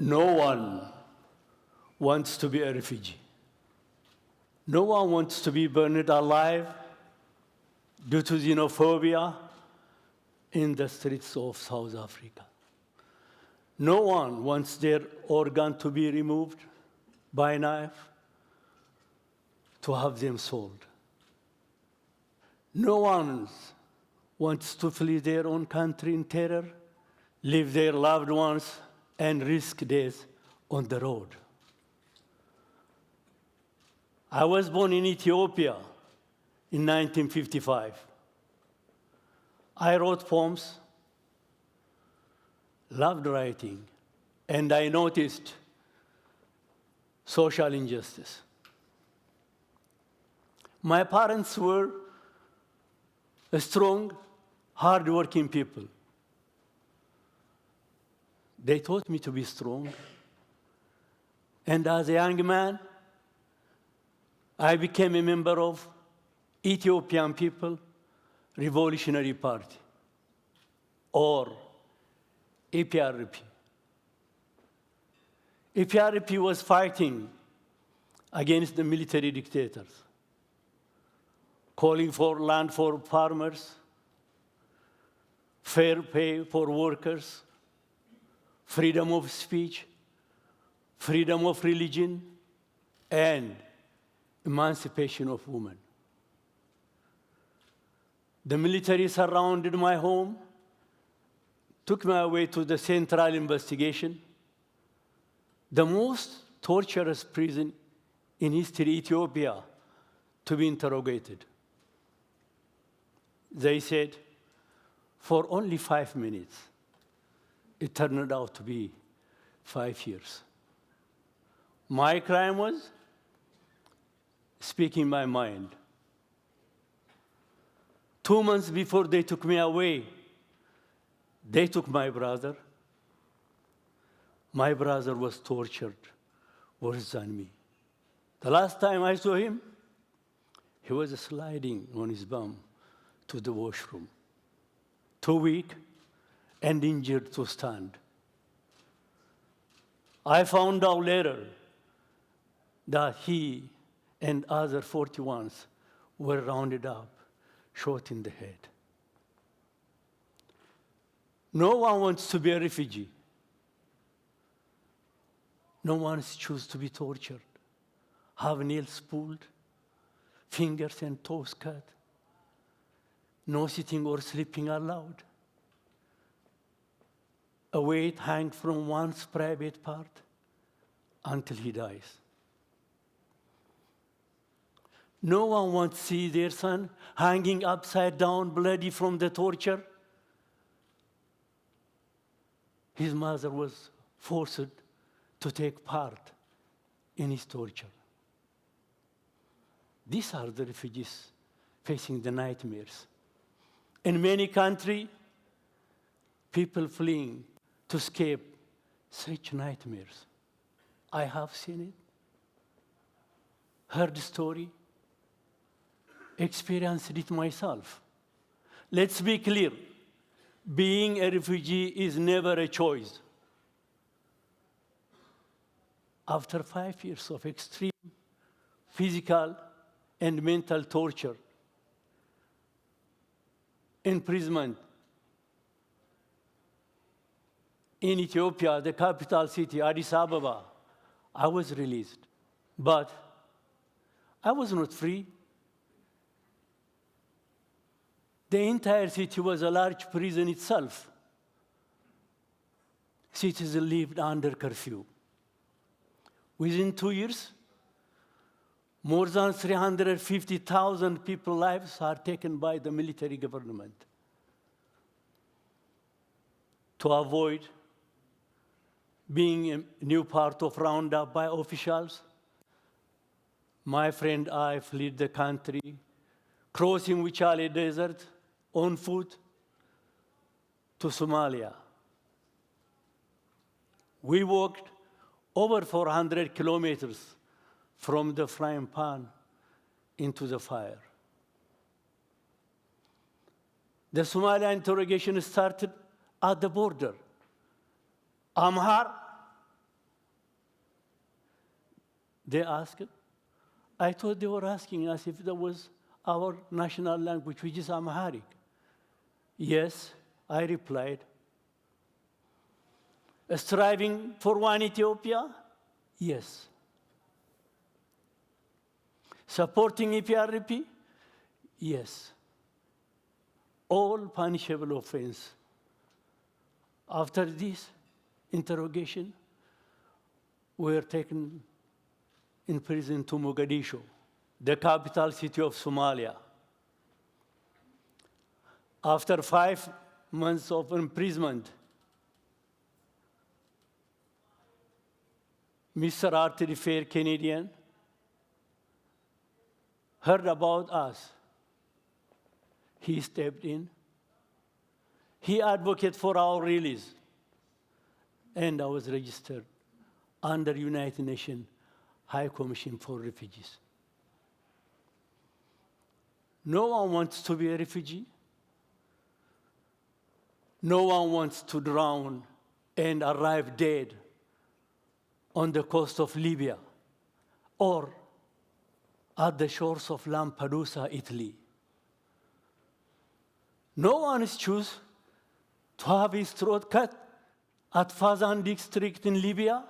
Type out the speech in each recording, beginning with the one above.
No one wants to be a refugee. No one wants to be burned alive due to xenophobia in the streets of South Africa. No one wants their organ to be removed by knife, to have them sold. No one wants to flee their own country in terror, leave their loved ones, and risk death on the road. I was born in Ethiopia in 1955. I wrote poems, loved writing, and I noticed social injustice. My parents were strong, hard-working people. They taught me to be strong. And as a young man, I became a member of Ethiopian People Revolutionary Party, or EPRP. EPRP was fighting against the military dictators, calling for land for farmers, fair pay for workers, freedom of speech, freedom of religion, and emancipation of women. The military surrounded my home, took me away to the Central Investigation, the most torturous prison in history, Ethiopia, to be interrogated. They said, for only 5 minutes. It turned out to be 5 years. My crime was speaking my mind. 2 months before they took me away, they took my brother. My brother was tortured worse than me. The last time I saw him, he was sliding on his bum to the washroom, too weak and injured to stand. I found out later that he and other 41s were rounded up, shot in the head. No one wants to be a refugee. No one chooses to be tortured, have nails pulled, fingers and toes cut, no sitting or sleeping allowed. A weight hangs from one's private part until he dies. No one wants to see their son hanging upside down, bloody from the torture. His mother was forced to take part in his torture. These are the refugees facing the nightmares. In many countries, people fleeing to escape such nightmares. I have seen it, heard the story, experienced it myself. Let's be clear, being a refugee is never a choice. After 5 years of extreme physical and mental torture, imprisonment in Ethiopia, the capital city, Addis Ababa, I was released. But I was not free. The entire city was a large prison itself. Citizens lived under curfew. Within 2 years, more than 350,000 people's lives are taken by the military government. To avoid being a new part of roundup by officials, my friend I fled the country, crossing Wuchallee desert on foot to Somalia. We walked over 400 kilometers from the frying pan into the fire. The Somalia interrogation started at the border. Amhar, They asked. I thought they were asking us if that was our national language, which is Amharic. Yes, I replied. Striving for one Ethiopia? Yes. Supporting EPRP? Yes. All punishable offense. After this interrogation, we were taken in prison to Mogadishu, the capital city of Somalia. After 5 months of imprisonment, Mr. Arthur Fair Canadian heard about us. He stepped in. He advocated for our release. And I was registered under United Nations High Commission for Refugees. No one wants to be a refugee. No one wants to drown and arrive dead on the coast of Libya or at the shores of Lampedusa, Italy. No one is choosing to have his throat cut at Fazan district in Libya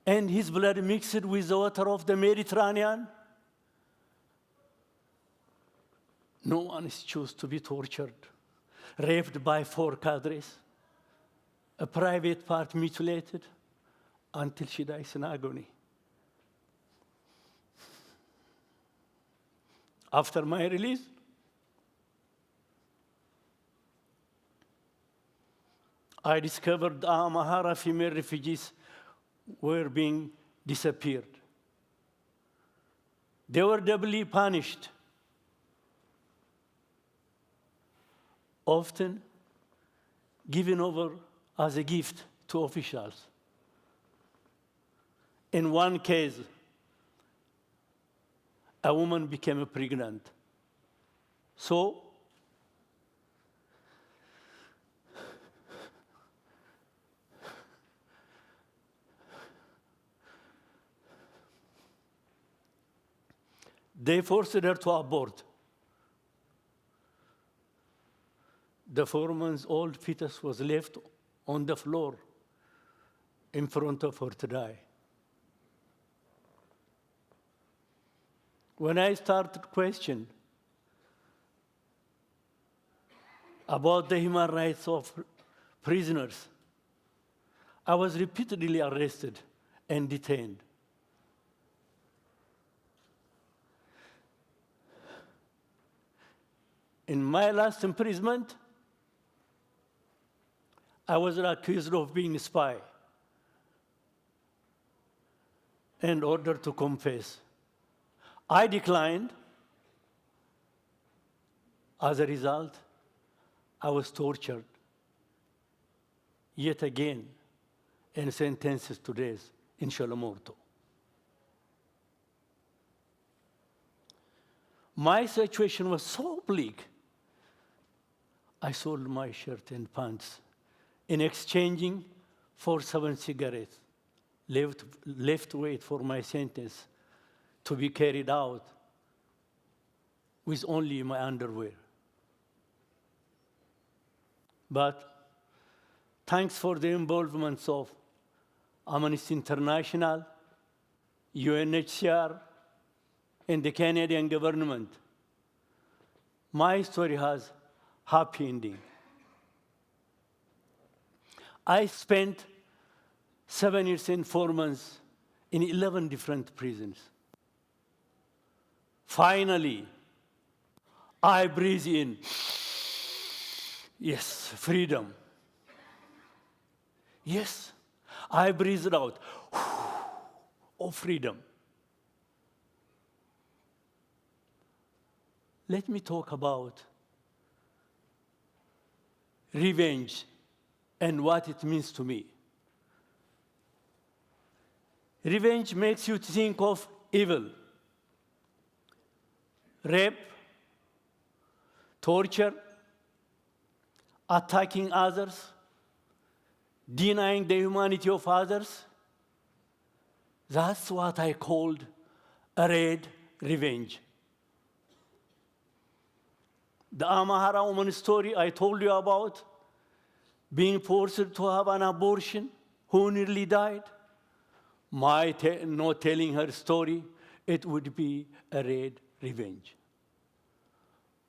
and his blood mixed with the water of the Mediterranean. No one is choosing to be tortured, raped by 4 cadres, a private part mutilated until she dies in agony. After my release, I discovered Amhara female refugees were being disappeared. They were doubly punished, often given over as a gift to officials. In one case, a woman became pregnant. So, they forced her to abort. The 4-month-old fetus was left on the floor in front of her to die. When I started questioning about the human rights of prisoners, I was repeatedly arrested and detained. In my last imprisonment, I was accused of being a spy and ordered to confess. I declined. As a result, I was tortured yet again and sentenced to death in Shalomorto. My situation was so bleak. I sold my shirt and pants in exchanging for 7 cigarettes, left to wait for my sentence to be carried out with only my underwear. But thanks for the involvement of Amnesty International, UNHCR, and the Canadian government, my story has happy ending. I spent 7 years and 4 months in 11 different prisons. Finally, I breathe in, yes, freedom. Yes, I breathed out, oh, freedom. Let me talk about revenge and what it means to me. Revenge makes you think of evil. Rape, torture, attacking others, denying the humanity of others. That's what I called a red revenge. The Amhara woman story I told you about, being forced to have an abortion, who nearly died. My not telling her story, it would be a red revenge.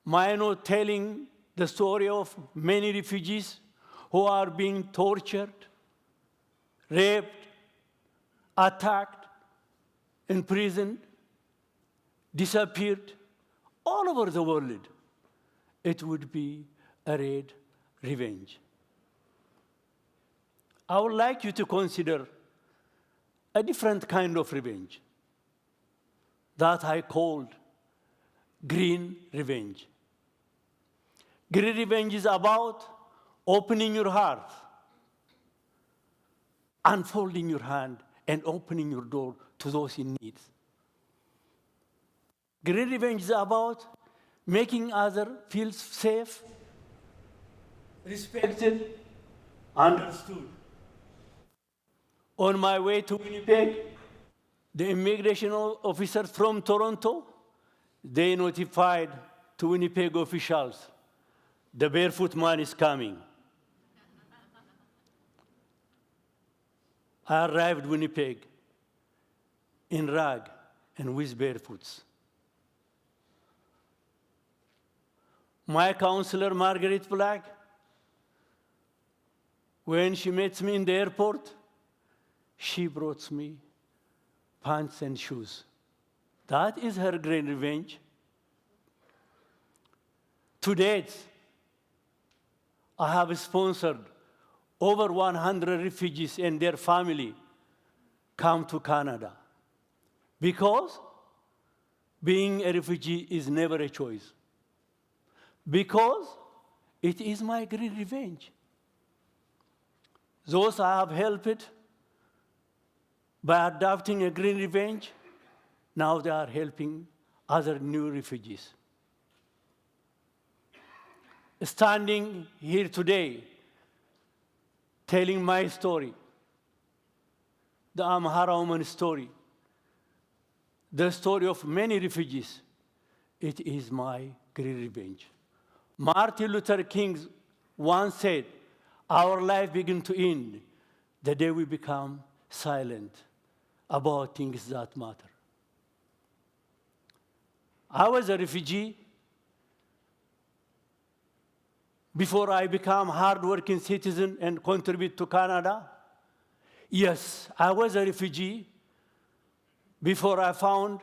My not telling the story of many refugees who are being tortured, raped, attacked, imprisoned, disappeared all over the world, it would be a red revenge. I would like you to consider a different kind of revenge that I called green revenge. Green revenge is about opening your heart, unfolding your hand, and opening your door to those in need. Green revenge is about making others feel safe, respected, understood. On my way to Winnipeg, the immigration officers from Toronto, they notified to Winnipeg officials, the Barefoot man is coming. I arrived in Winnipeg in rag and with barefoots. My counselor, Margaret Black, when she met me in the airport, she brought me pants and shoes. That is her great revenge. To date, I have sponsored over 100 refugees and their family come to Canada, because being a refugee is never a choice, because it is my great revenge. Those I have helped by adopting a green revenge, now they are helping other new refugees. Standing here today, telling my story, the Amhara woman story, the story of many refugees, it is my great revenge. Martin Luther King once said, our life begins to end the day we become silent about things that matter. I was a refugee before I became a hard-working citizen and contribute to Canada. Yes, I was a refugee before I found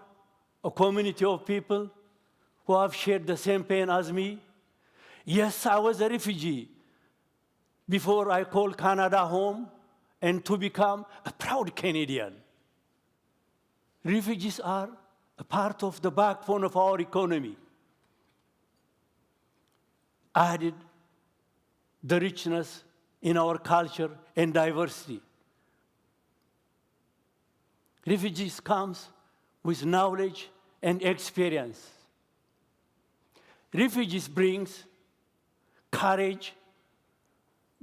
a community of people who have shared the same pain as me. Yes, I was a refugee before I called Canada home and to become a proud Canadian. Refugees are a part of the backbone of our economy, added the richness in our culture and diversity. Refugees comes with knowledge and experience. Refugees brings courage,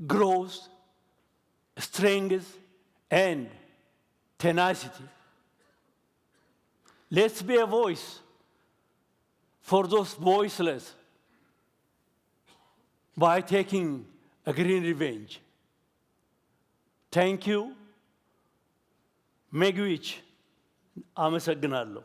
growth, strength, and tenacity. Let's be a voice for those voiceless by taking a green revenge. Thank you. Megwich, አመሰግናለሁ።